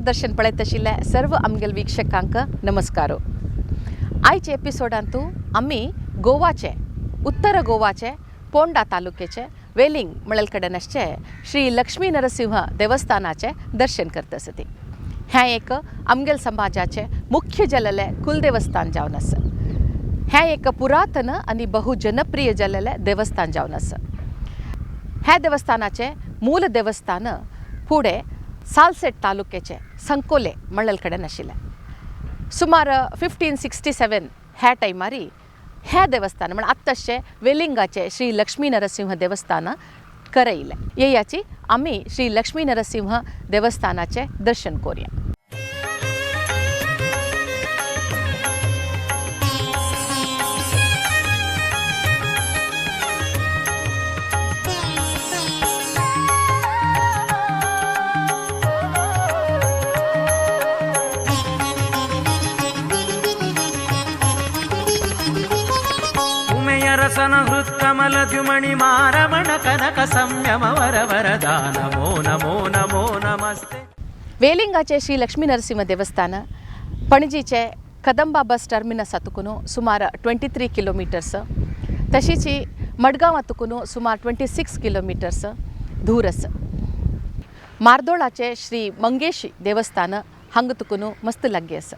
दर्शन पळयत आशिल्ले सर्व आमगेल वीक्षकांक नमस्कारो. आयचे एपिसोडांतू आमी गोवाचे उत्तर गोवाचे पोंडा तालुक्याचे वेलिंग म्हळेल कडेन आसचे श्री लक्ष्मी नरसिंह देवस्थानाचे दर्शन करता आसती. हें एक आमगेल समाजाचे मुख्य जाल्लेले कुलदेवस्थान जावन आसा. हें एक पुरातन आनी बहु जनप्रिय जाल्लेले देवस्थान जावन आसा. ह्या देवस्थानाचे मूल देवस्थान फुडें सालसेट तालुक्याचे संकोले म्हळेल कडेन आशिल्लें. सुमार 1567 ह्या टायमारी हें देवस्थान म्हण आत्ताशें वेलिंगाचे श्री लक्ष्मी नरसिंह देवस्थान करयलें. येयाची आमी श्री लक्ष्मी नरसिंह देवस्थानाचे दर्शन करुया. रसन हृत्कमल द्युमणि मारमण कनक संयम वर वरदान नमो नमो नमो नमस्ते. वेलिंगाचे श्री लक्ष्मी नरसिंह देवस्थान पणजीचे कदंबा बस टर्मिनस हतुकून सुमार 23 किलोमीटर्स, तशीच मडगांव हतुकून सुमार 26 किलोमीटर्स दूर आसा. मार्दोळाचे श्री मंगेश देवस्थान हांगा तुकून मस्त लागीं आसा.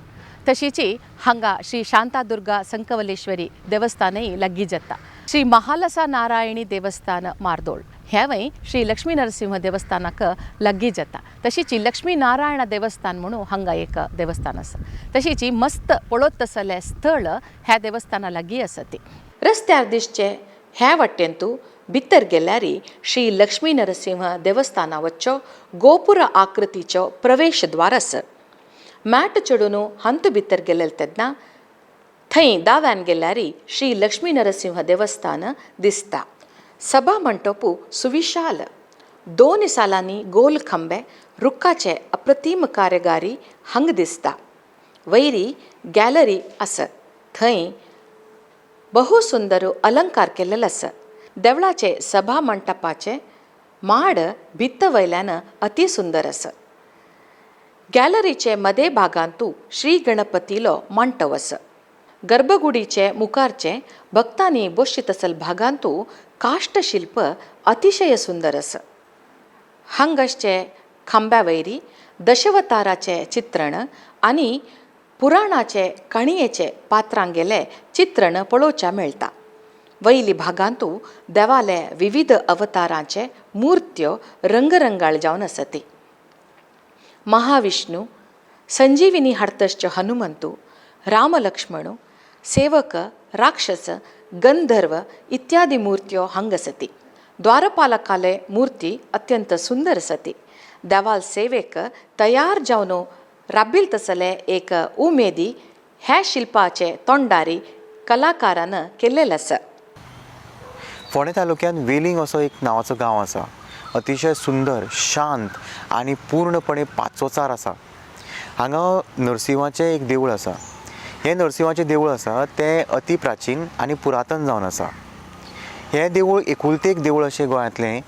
तशीच हांगा श्री शांतादुर्गा संकवलेश्वरी देवस्थानय लागीं जाता. श्री महालसा नारायणी देवस्थान मार्दोळ हेंवय श्री लक्ष्मी नरसिंह देवस्थानाक लागीं जाता. तशीच लक्ष्मी नारायण देवस्थान म्हणून हांगा एक देवस्थान आसा. तशीच मस्त पळोवत आसलें स्थळ ह्या देवस्थाना लागीं आसा ती. रस्त्यार दिसचे ह्या वाटेंतू भितर गेल्यार श्री लक्ष्मी नरसिंह देवस्थाना वच्चो गोपुर आकृतीचो प्रवेश द्वार आसा. मॅट चढून हंत भितर गेले तेन्ना थंय दाव्यान गेल्यार श्री लक्ष्मी नरसिंह देवस्थान दिसता. सभा मंटपू सुविशाल 2 सालांनी गोल खंबे रुखाचे अप्रतिम कारागिरी हांगा दिसता. वयरी गॅलरी आसा. थंय बहु सुंदर अलंकार केलेलो आसा. देवळाचे सभा मंटपाचे माड भित्त वयल्यान अति सुंदर आसा. गॅलरीचे मदे भागांतू श्री गणपतीलो मांडव आसा. गर्भगुडीचे मुखारचे भक्तांनी बसचीत आसल भागांतू काष्टशिल्प अतिशय सुंदर आसा. हांगाचे खांब्या वयरी दशावताराचे चित्रण आनी पुराणाचे कणयेचे पात्रांगेले चित्रण पळोवच्या मेळटा. वयली भागांतू देवाले विविध अवतारांचे मुर्त्यो रंगरंगाळ जावन आसात. महाविष्णू, संजीविनी हाडतश्च हनुमंतू, रामलक्ष्मणू, सेवक, राक्षस, गंधर्व इत्यादी मुर्त्यो हांगा आसात. द्वारपालकाले मुर्ती अत्यंत सुंदर आसात. देवाल सेवेक तयार जावन राबिल तसले एक उमेदी ह्या शिल्पाचे तोंडारी कलाकारान केल्लेलो आसा. फोंडे तालुक्यात वेलिंग असो एक नांवाचो गांव आसा. अतिशय सुंदर, शांत आनी पूर्णपणे पाचवोचार आसा. हांगा नरसिंवाचें एक देवूळ आसा. हें नरसिंवाचें देवूळ आसा तें अति प्राचीन आनी पुरातन जावन आसा. हें देवूळ एकुलतें एक देवूळ अशें गोंयांतलें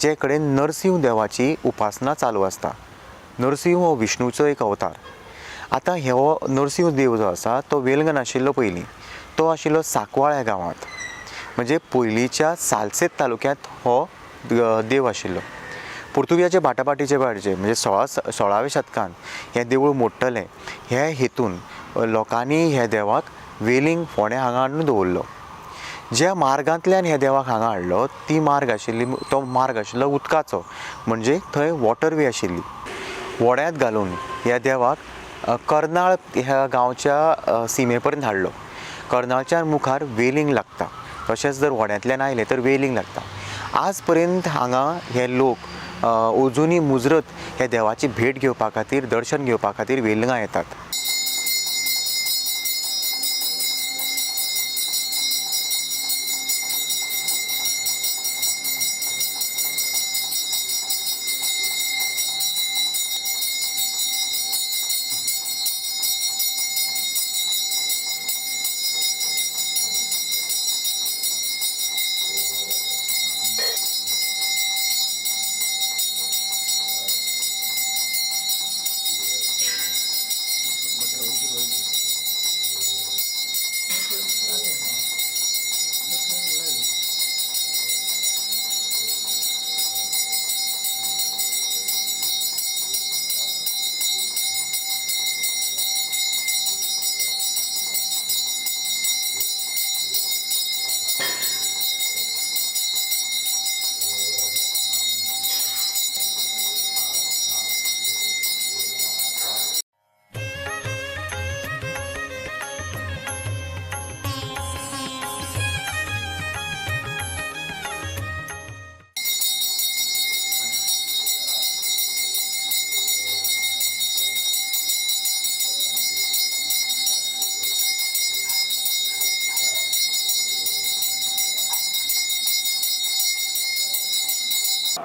जे कडेन नरसिंह देवाची उपासना चालू आसता. नरसिंह हो विष्णूचो एक अवतार. आतां हो नरसिंह देव जो आसा तो वेलंग नाशिल्लो पयलीं. तो आशिल्लो सांकवाळ ह्या गांवांत. म्हणजे पयलींच्या सालसेत तालुक्यांत हो देव आशिल्लो. पुर्तुगेजाचे बाटाबाटीचे वेळाचेर म्हणजे 16व्या शतकांत हें देवूळ मोडटलें हे हेतून लोकांनी ह्या देवाक वेलिंग फोंड्या हांगा हाडून दवरलो. ज्या मार्गांतल्यान ह्या देवाक हांगा हाडलो तो मार्ग आशिल्लो उदकाचो. म्हणजे थंय वॉटरवे आशिल्ली. व्हड्यांत घालून ह्या देवाक कर्नाळ ह्या गांवच्या सीमे पर्यंत हाडलो. कर्नाळच्या मुखार वेलिंग लागता. तशेंच जर व्हड्यांतल्यान आयले तर वेलिंग लागता. आज पर्यंत हांगा हे लोक अजुनी मुजरत ह्या देवाची भेट घेवपा खातीर, दर्शन घेवपा खातीर वेलिंगां येतात.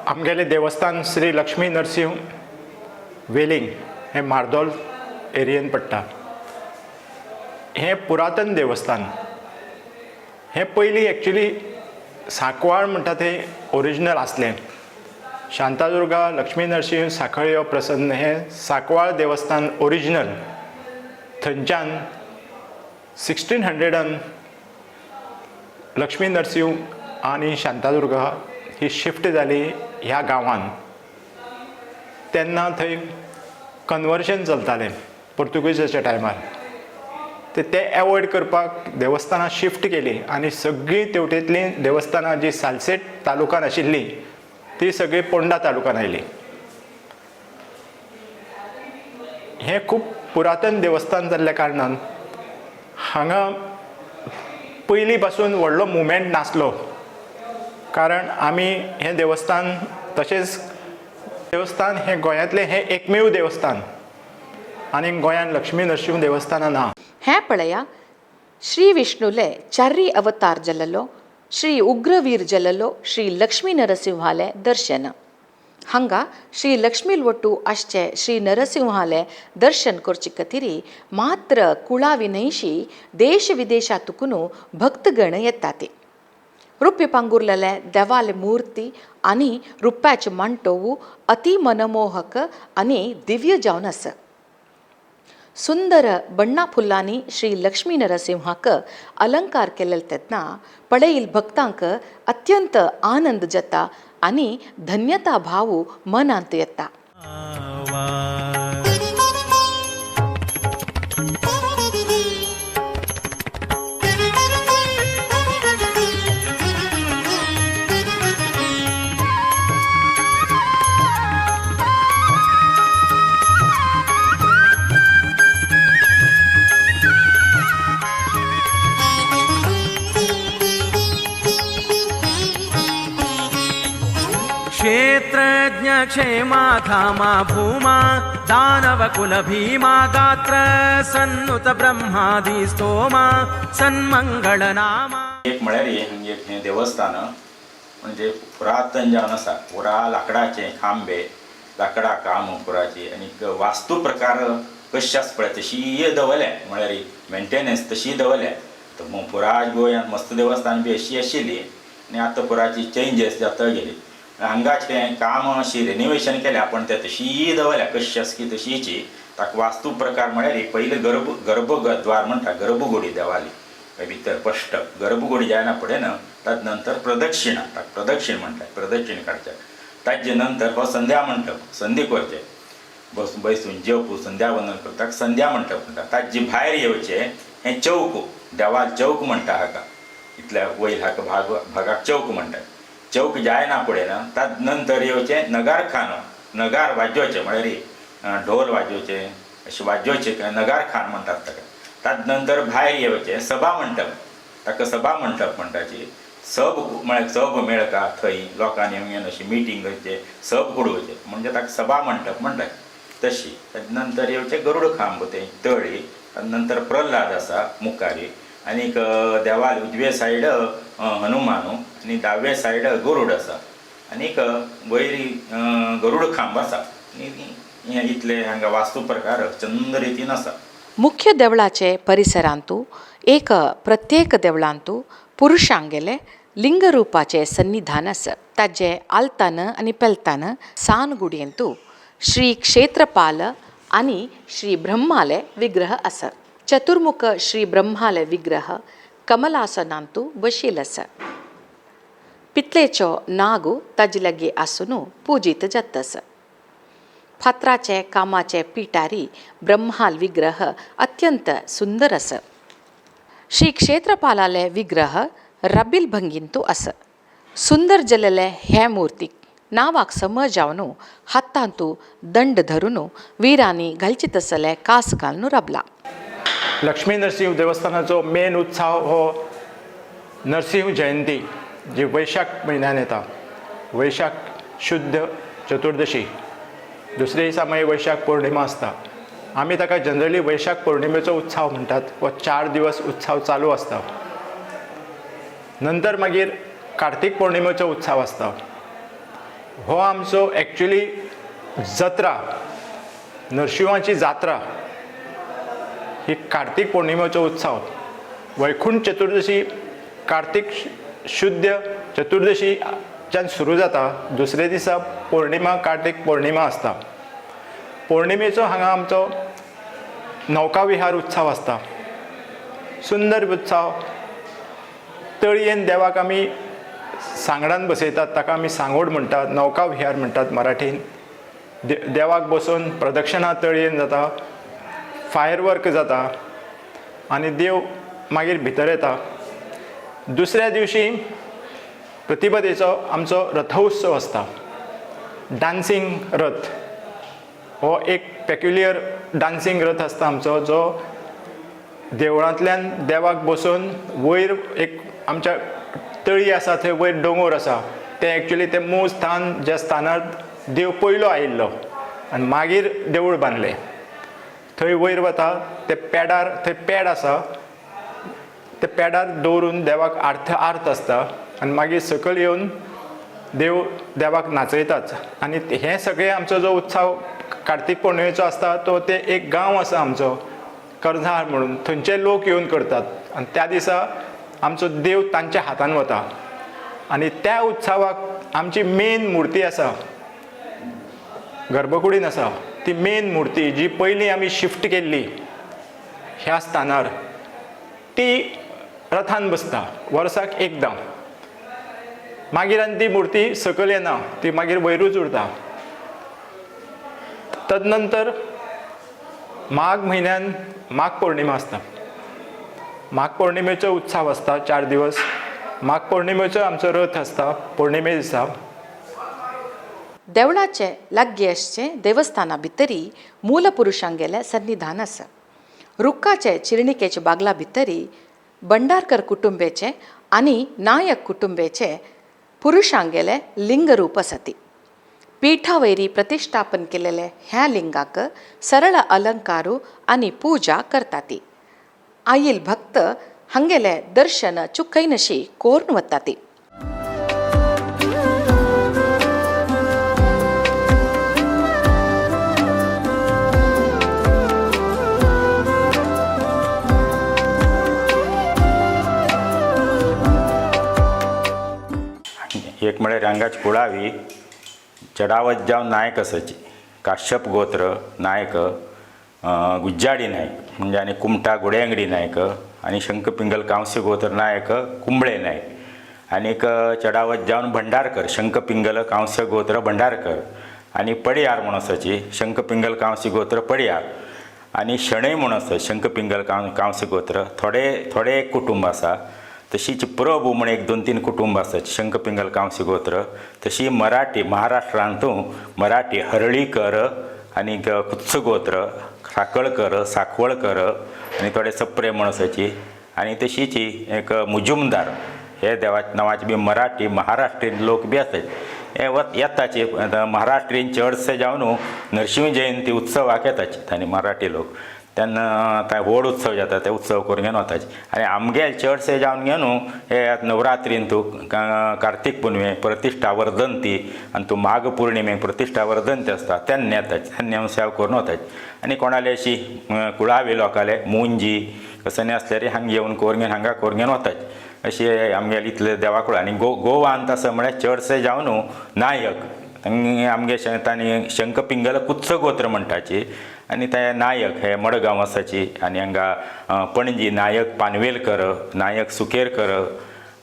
आमगेले देवस्थान श्री लक्ष्मी नरसिंह वेलिंग हे मार्दोल एरियेन पडटा. हे पुरातन देवस्थान. हे पयलीं एक्चुली सांकवाळ म्हणटा तें ओरिजिनल आसलें. शांतादुर्गा लक्ष्मी नरसिंह सांखळ्यो प्रसन्न हे सांकवाळ देवस्थान ओरिजिनल. थंयच्यान 1600 लक्ष्मी नरसिंह आनी शांतादुर्गा ही शिफ्ट जाली ह्या गांवांत. तेन्ना थंय कन्वर्शन चलतालें पोर्तुगीजाच्या टायमार. ते एवॉयड करपाक देवस्थानां शिफ्ट केली आनी सगळीं तेवटेंतलीं देवस्थानां जी सालसेट तालुकान आशिल्ली ती सगळी पोंडा तालुकान आयली. हें खूब पुरातन देवस्थान जाल्ल्या कारणान हांगा पयलीं पासून व्हडलो मुवमेंट नासलो. कारण आमी हें देवस्थान तशेंच देवस्थान हें गोंयांतलें हें एकमेव देवस्थान आनी गोंयांत लक्ष्मी नरसिंह देवस्थानां ना. हें पळया, श्री विष्णुले चार्री अवतार जाल्लो, श्री उग्रवीर जाल्लो श्री लक्ष्मी नरसिंहाले दर्शन. हांगा श्री लक्ष्मी ಒಟ್ಟು ಅಷ್ಟೇ ಶ್ರೀ ನರಸಿಂಹಾಲೆ ದರ್ಶನ್ ಕೊರ್ಚಿ ಕತಿರಿ ಮಾತ್ರ ಕುಳಾವಿನೈಶಿ ದೇಶ ವಿದೇಶಾತುಕುನು ಭಕ್ತಗಣ येताते. रुप्य पांगुरलेले देवाले मूर्ती आनी रुप्याचे मांटोवू अति मनमोहक आनी दिव्य जावन आसा. सुंदर बण्णा फुल्लांनी श्री लक्ष्मी नरसिंहाक अलंकार केलेले तेन्ना पळयिल भक्तांक अत्यंत आनंद जाता आनी धन्यता भाव मनांत येता. क्षेत्रज्ञ क्षेमा धामा भूमा दानवकुल भीमा गात्र सन्नुत ब्रह्मादि स्तोमा सन्मंगलनामा. एक म्हळ्यार एक हें देवस्थान म्हणजे पुरातन जावन आसा. पुरा लाकडाचे खांबे, लाकडा काम पुराची आनी वास्तू प्रकार कशी आसा पळय तशी दवरल्या. म्हळ्यार मेंटेनन्स तशी दवरल्या. पुरा गोंयांत मस्त देवस्थान बी अशी आशिल्ली आनी आतां पुराची चेंजीस जाता गेली. हांगाचें काम अशी रेनोवेशन केल्या पण ते तशी दवरल्या कशी आसा की तशीची. ताका वास्तू प्रकार म्हळ्यार पयलीं गर्भद्वार म्हणटा गर्भगुडी देवाली भितर स्पश्ट गर्भगुडी जायना फुडें ना. ताजे नंतर प्रदक्षिणा ताका प्रदक्षिण म्हणटात. प्रदक्षिण काडचें. ताजे नंतर हो संध्या मंडप संधी करचें. बसून जेवपूं संध्या वंदन करता संध्या मंडप म्हणटा. ताजे भायर येवचें हें चौक देवाल चौक म्हणटा हाका. इतल्या वयर हाका भागाक चौक म्हणटात. चौक जायना फुडें ना. ताजे नंतर येवचें नगारखानो. नगार वाजोवचें म्हळ्यार ढोल वाजोवचें अशें वाजोवचें नगारखान म्हणटात ताका. ताजे नंतर भायर येवचें सभा मंडप. ताका सभा मंडप म्हणटाची. सब म्हळ्यार सब मेळका थंय लोकांनी येवन अशी मिटींग करचें सब घडोवचें म्हणजे ताका सभा मंडप म्हणटात तशी. ताजे नंतर येवचें गरुड खांब तें तळी. ताजे नंतर प्रल्हाद आसा मुखारी आनीक देवाल उजवे सायड हनुमानू आनी दावे सायड गरुड आसा आनीक वयरी गरुड खांब आसा. हें इतले हांगा वास्तू प्रकार चंद रितीन आसा. मुख्य देवळाचे परिसरांतू एक प्रत्येक देवळांतू पुरुषांगेले लिंगरूपाचे सन्निधान आसा. ताजे आल्तान आनी पेल्तान सानगुडयेंतू श्री क्षेत्रपाल आनी श्री ब्रह्माले विग्रह आसा. चतुर्मुख श्री ब्रह्माले विग्रह कमलासनांतू बशील आसा. पितलेचो नागू ताजे लागी आसून पुजीत जाता आसा. फातराचे कामाचे पिटारी ब्रह्माल विग्रह अत्यंत सुंदर आसा. श्री क्षेत्रपालाले विग्रह रबील भंगींतू आसा. सुंदर जाल्ले हे मुर्तीक नावाक समज जावन हातांतू दंड धरून वीरांनी घालचीत आसले कास घालून रबला. लक्ष्मी नरसिंह देवस्थानाचो मेन उत्सव हो नरसिंह जयंती जी वैशाख म्हयन्यान येता. वैशाख शुद्ध चतुर्दशी दुसरे दिसा मागीर वैशाख पौर्णिमा आसता. आमी ताका जनरली वैशाख पौर्णिमेचो उत्सव म्हणटात. हो 4 दिवस उत्सव चालू आसता. नंतर मागीर कार्तीक पौर्णिमेचो उत्सव आसता. हो आमचो एक्च्युली जत्रा, नरशिंवाची जात्रा ही कार्तिक पौर्णिमेचो उत्सव. वैकुंठ चतुर्दशी कार्तिक शुद्ध चतुर्दशीच्यान सुरू जाता. दुसरे दिसा पौर्णिमा, कार्तिक पौर्णिमा आसता. पौर्णिमेचो हांगा आमचो नौका विहार उत्सव आसता. सुंदर उत्सव. तळयेन देवाक आमी सांगडान बसयतात, ताका आमी सांगोड म्हणटात, नौका विहार म्हणटात मराठीन. देवाक बसून प्रदक्षिणा तळयेन जाता, फायरवर्क जाता आनी देव मागीर भितर येता. दुसऱ्या दिवशी प्रतिपदेचो आमचो रथोत्सव आसता. डान्सिंग रथ हो एक पेक्युलियर डान्सिंग रथ आसता आमचो, जो देवळांतल्यान देवाक बसून वयर एक आमच्या तळी आसा थंय वयर दोंगर आसा, तें एक्च्युली तें मूळ स्थान, ज्या स्थानार देव पयलो आयिल्लो आनी मागीर देवूळ बांदलें. थंय वयर वता, ते पेडार, थंय पेड आसा, ते पेडार दवरून देवाक आर्त आसता आनी मागीर सकयल येवन देवाक नाचयतात. आनी हे सगळे आमचो जो उत्सव कार्तिक पौर्णिमेचो आसता तो ते एक गांव आसा आमचो कर्झार म्हणून, थंयचे लोक येवन करतात. आनी त्या दिसा आमचो देव तांच्या हातान वता. आनी त्या उत्सवाक आमची मेन मुर्ती आसा, गर्भकुडीन आसा, ती मेन मुर्ती जी पयलीं आमी शिफ्ट केल्ली ह्या स्थानार, ती रथान बसता वर्साक एकदां. मागीर आनी ती मुर्ती सकयल येना, ती मागीर वयरूच उरता. तदनंतर माघ म्हयन्यान माघ पौर्णिमा आसता. माघ पौर्णिमेचो उत्सव आसता 4 दिवस. माघ पौर्णिमेचो आमचो रथ आसता पौर्णिमे दिसा. देवळाचे लागीं आसचें देवस्थाना भितरी मूल पुरुषांगेलें सन्निधान आसा. रुक्काचे चिरणिकेच्या बागला भितरी भंडारकर कुटुंबेचे आनी नायक कुटुंबेचे पुरुषांगेले लिंग रूप आसा ती. पिठा वयरी प्रतिश्ठापन केलेले ह्या लिंगाक सरळ अलंकारू आनी पुजा करता ती. आयिल भक्त हांगेले दर्शन चुकयनशी कोरून वता ती. एक म्हळ्यार रंगाची कुळावी चडावत जावन नायक आसाची. काश्यप गोत्र नायक, गुज्जाडी नायक म्हणजे आनी कुमटा गुडेंगडी नायक, आनी शंखपिंगल कांस्य गोत्र नायक कुंबळे नायक, आनीक चडावत जावन भंडारकर शंखपिंगल कांस्य गोत्र भंडारकर, आनी पडियार म्हूण आसाची शंखपिंगल कांस्य गोत्र पडियार, आनी शणै म्हूण आसा शंखपिंगल कांस्य गोत्र. थोडे एक कुटुंब आसा. तशीच प्रभू म्हण एक 2-3 कुटुंब आसात शंखपिंगल कांस्य गोत्र. तशी मराठी महाराष्ट्रांतू मराठी हरळीकर आनी कुत्स गोत्र, साकळकर, साकवळकर आनी थोडे सप्रे म्हण आसाची. आनी तशीच एक मुजुमदार हे देवाच्या नांवाचे बी मराठी महाराष्ट्रीयन लोक बी आसात. हे येताचे महाराष्ट्रीयन चडशे जावन नरसिंह जयंती उत्सवाक येताचे तांणी मराठी लोक. तेन्ना थंय व्हड उत्सव जाता ते उत्सव करून घेवन वताचे. आनी आमगे चडशे जावन घेवन हे नवरात्रीन तूं कार्तिक पुनवे प्रतिश्ठा वर्धंती आनी तूं माघ पौर्णिमेक प्रतिश्ठा वर्धंती आसता तेन्ना येताचे. तेन्ना हांव सेवा करून वताचे. आनी कोणाले अशी कुळावी लोकाले मुंजी कसं आसल्यार हांगा येवन करून घेवन हांगा करून घेवन वताचे. अशें आमगेले इतले देवाकुळ. आनी गोवांत आसा म्हळ्यार चडशे जावन नायक आमगे तांणी शंखपिंगल कुत्स गोत्र म्हणटाची. आनी ते नायक हे मडगांव आसाची. आनी हांगा पणजी नायक पानवेलकर, नायक सुकेरकर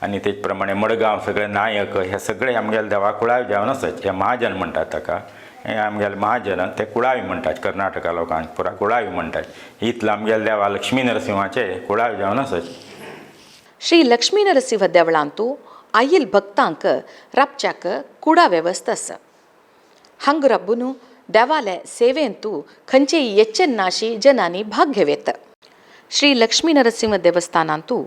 आनी तेच प्रमाणे मडगांव सगळे नायक हे सगळे आमगेले देवा कुळावी जावन आसाचे. हे महाजन म्हणटात ताका. हे आमगेले महाजन ते कुळावी म्हणटात. कर्नाटका लोकांक पुरा कुळावी म्हणटात. इतलो आमगेले देवा लक्ष्मी नरसिंहाचे कुळावी जावन आसाचे. श्री लक्ष्मी नरसिंह देवळांतू आयिल भक्तांक राबच्याक कुडा वेवस्था आसा. हांग रब्बून देवाले सेवेंतू खंयचेय येच्चन नाशी जनांनी भाग घेवेत. श्री लक्ष्मी नरसिंह देवस्थानांतू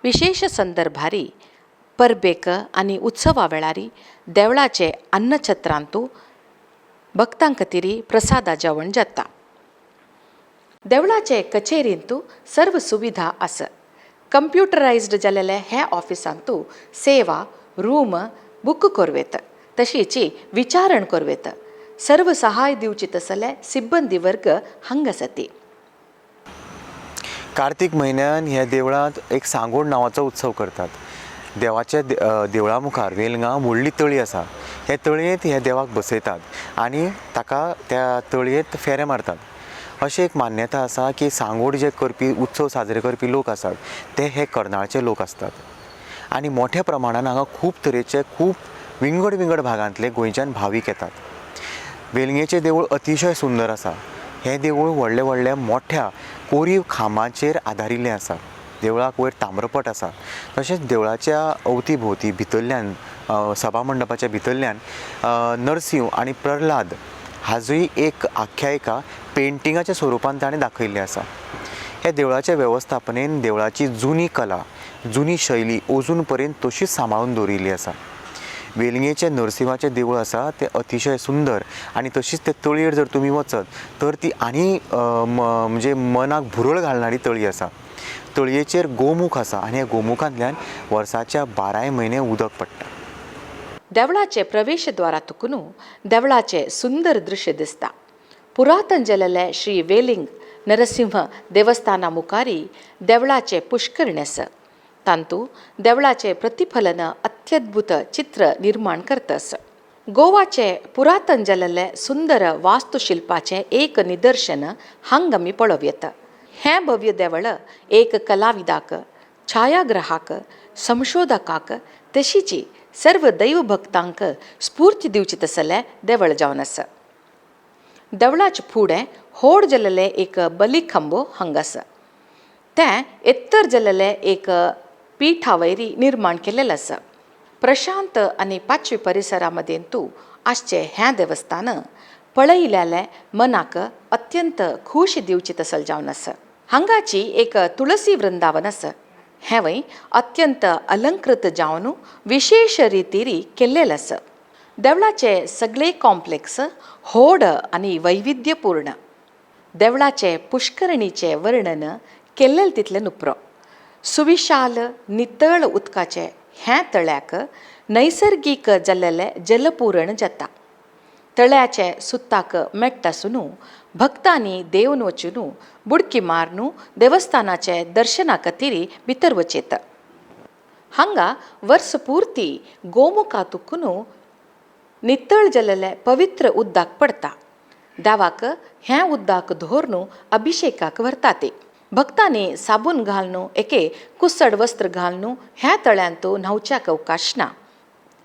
विशेष संदर्भारी परबेक आनी उत्सवा वेळारी देवळाचे अन्नछत्रांतू भक्तां खातीर प्रसादा जेवण जाता. देवळाचे कचेरींतू सर्व सुविधा आसा. कंप्युटरायज्ड जाल्ले हे ऑफिसांतू सेवा रूम बूक करवेत. तशीची विचारण करवेत. सर्व सहाय दिवची तसले सिब्बंदी वर्ग हंगसती. कार्तिक म्हयन्यान ह्या देवळांत एक सांगोड नांवाचो उत्सव करतात. देवाच्या देवळा मुखार वेलंगां व्हडली तळी आसा. हे तळयेंत हे देवाक बसयतात आनी ताका त्या तळयेंत फेरे मारतात. अशी एक मान्यता आसा की सांगोड जे करपी उत्सव साजरे करपी लोक आसात ते हे कर्नाळचे लोक आसतात. आनी मोठ्या प्रमाणान हांगा खूब तरेचे खूब विंगड विंगड भागांतले गोंयच्यान भावीक येतात. वेलंगेचें देवूळ अतिशय सुंदर आसा. हें देवूळ व्हडले व्हडल्या मोठ्या कोरीव खांबाचेर आदारिल्लें आसा. देवळाक वयर ताम्रपट आसा. तशेंच देवळाच्या अवती भोवती भितरल्यान सभा मंडपाच्या भितरल्यान नरसिंह आनी प्रल्हाद हाजूय एक आख्यायिका पेंटिंगाच्या स्वरुपान ताणें दाखयल्ली आसा. ह्या देवळाच्या वेवस्थापनेन देवळाची जुनी कला जुनी शैली अजून पर्यंत तशीच सांबाळून दवरिल्ली आसा. वेलंगेचें नरसिंहाचें देवूळ आसा तें अतिशय सुंदर आनी तशीच ते तळयेर जर तुमी वचत तर ती आनी म्हणजे मनाक भुरळ घालणारी तळी आसा. तळयेचेर गोमुख आसा आनी ह्या गोमुखांतल्यान वर्साच्या 12 म्हयने उदक पडटा. देवळाचे प्रवेशद्वारातून देवळाचे सुंदर दृश्य दिसता. पुरातन जाल्लेले श्री वेलिंग नरसिंह देवस्थाना मुखारी देवळाचे पुष्करणी आसा. तांतू देवळाचे प्रतिफलन अत्यद्भुत चित्र निर्माण करतस. गोवाचे पुरातन जाल्लेले सुंदर वास्तुशिल्पाचें एक निदर्शन हांगा आमी पळोवं येता. हें भव्य देवळ एक कलाविदाक, छायाग्राहक, संशोधकाक तशीची सर्व दैव भक्तांक स्फूर्ती दिवची तसलें देवळ जावन आसा. देवळाचे फुडें व्हड जाल्लेले एक बलिखंबो हांगा आसा. तें एत्तर जाल्लेले एक पिठावयरी निर्माण केल्लेलें आसा. प्रशांत आनी पाचवी परिसरा मदें तूं आसचें हें देवस्थान पळयल्याले मनाक अत्यंत खूश दिवची तसल जावन आसा. हांगाची एक तुळसी वृंदावन आसा. हेंवय अत्यंत अलंकृत जावन विशेष रितीरी केल्लेलें आसा. देवळाचे सगळे कॉम्प्लेक्स व्हड आनी वैविध्यपूर्ण. देवळाचे पुष्करणीचें वर्णन केल्लें तितलें नुपुरो. सुविशाल नितळ उदकाचे हें तळ्याक नैसर्गीक जाल्लेलें जलपुरण जाता. तळ्याचे सुत्ताक मेट्ट आसून भक्तांनी देवन वचून बुडकी मारून देवस्थानाचे दर्शना खातीर भितर वचेत. हांगा वर्स पुर्ती गोमुखातून नितळ जाल्लेलें पवित्र उदक पडटा. देवाक हें उदक धरून अभिशेकाक व्हरता ते. भक्तांनी साबून घालून एके कुसड वस्त्र घालून ह्या तळ्यांत न्हांवच्याक अवकाश ना.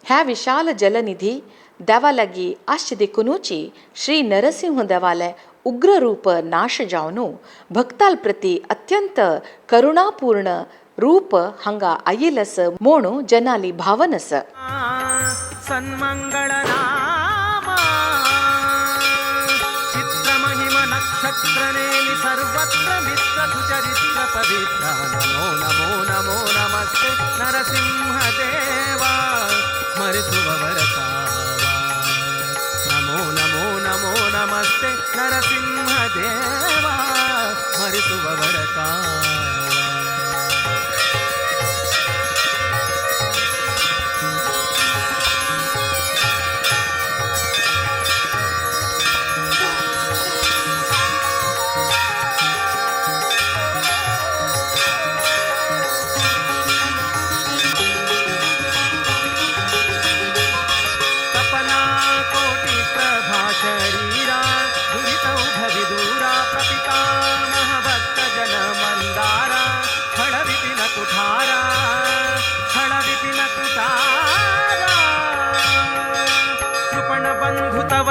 ह्या विशाल जलनिधी देवा लागीं आश्च देखुनूची श्री नरसिंह देवाले उग्र रूप नाश जावन भक्ताल प्रती अत्यंत करुणापूर्ण रूप हांगा आयिल्लस म्हूण जनाली भावन आसा. सन्मंगळ नामा चित्रमहिम नक्षत्र नेली सर्वत्र मित्र सुचरित्र पवित्र नमो नमो नमो नमस्ते नरसिंह देवा स्मरिसुवर कावा नमो नमो नमो नमस्ते नरसिंह देवा स्मरिसुवर कावा.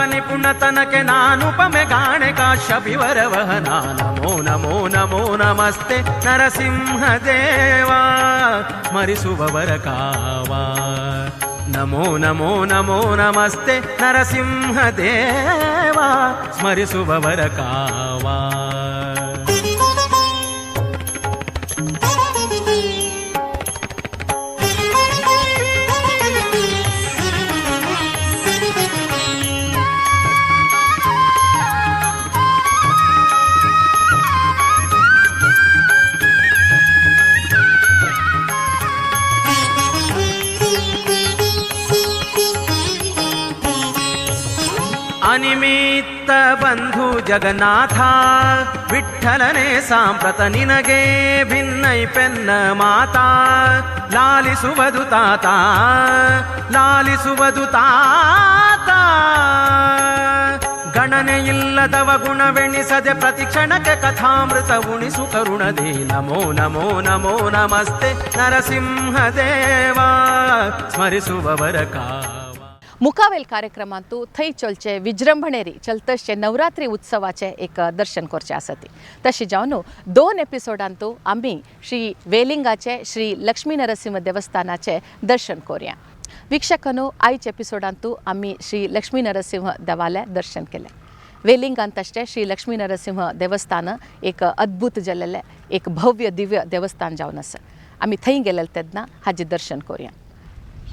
निपुणतनके नानुपमे गाणे काश्यपिवर वहना नमो नमो नमो नमस्ते नरसिंह देवा स्मरिसुवर कावा नमो नमो नमो नमस्ते नरसिंह देवा स्मरिसुवर कावा. ಅನಿಮಿತ್ತ ಬಂಧು ಜಗನ್ನಾಥ ವಿಠ್ಠಲನೇ ಸಾಂಪ್ರತ ನಿನಗೆ ಭಿನ್ನೈ ಪೆನ್ನ ಮಾತಾ ಲಾಲಿಸುವುದು ತಾತ ಲಾಲಿಸುವುದು ತಾತ ಗಣನೆಯಿಲ್ಲದವ ಗುಣವೆಣಿಸದೆ ಪ್ರತಿಕ್ಷಣಕ್ಕೆ ಕಥಾಮೃತ ಉಣಿಸು ಕರುಣದಿ ನಮೋ ನಮೋ ನಮೋ ನಮಸ್ತೆ ನರಸಿಂಹದೇವ स्मरिसुववर कावा. मुखावेल कार्यक्रमांतू थंय चलचे विजृंभणेरी चलतशे नवरात्री उत्सवाचे एक दर्शन करचे आसती. तशें जावन 2 एपिसोडांतू आमी श्री वेलिंगाचे श्री लक्ष्मी नरसिंह देवस्थानाचे दर्शन करूया. वीक्षकांनो, आयच्या एपिसोडांतू आमी श्री लक्ष्मी नरसिंह देवाले दर्शन केले. वेलिंगांत अशें श्री लक्ष्मी नरसिंह देवस्थान एक अद्भुत जाल्लेलें एक भव्य दिव्य देवस्थान जावन आसा. आमी थंय गेले तेन्ना हाजें दर्शन करूया.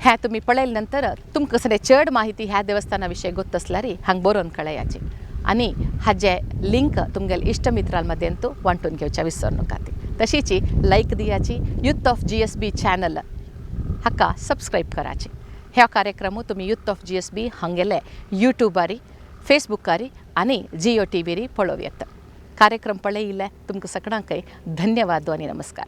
हें तुमी पळयले नंतर तुमकां कसले चड माहिती ह्या देवस्थाना विशीं गोत्त आसल्यार हांगा बरोवन कळयाची आनी हाजें लिंक तुमगेल्या इश्टमित्रां मदेंतू वांटून घेवच्या विसरू नाकात. तशीच लायक दियाची, यूथ ऑफ GSB चॅनल हाका सबस्क्रायब कराची. ह्या कार्यक्रम तुमी यूथ ऑफ GSB हांगेले यूट्यूबारी, फेसबुकारी आनी जियो टीव्हीरी पळोवं येता. कार्यक्रम पळयिल्ले तुमकां सगळ्यांक धन्यवाद आनी नमस्कार.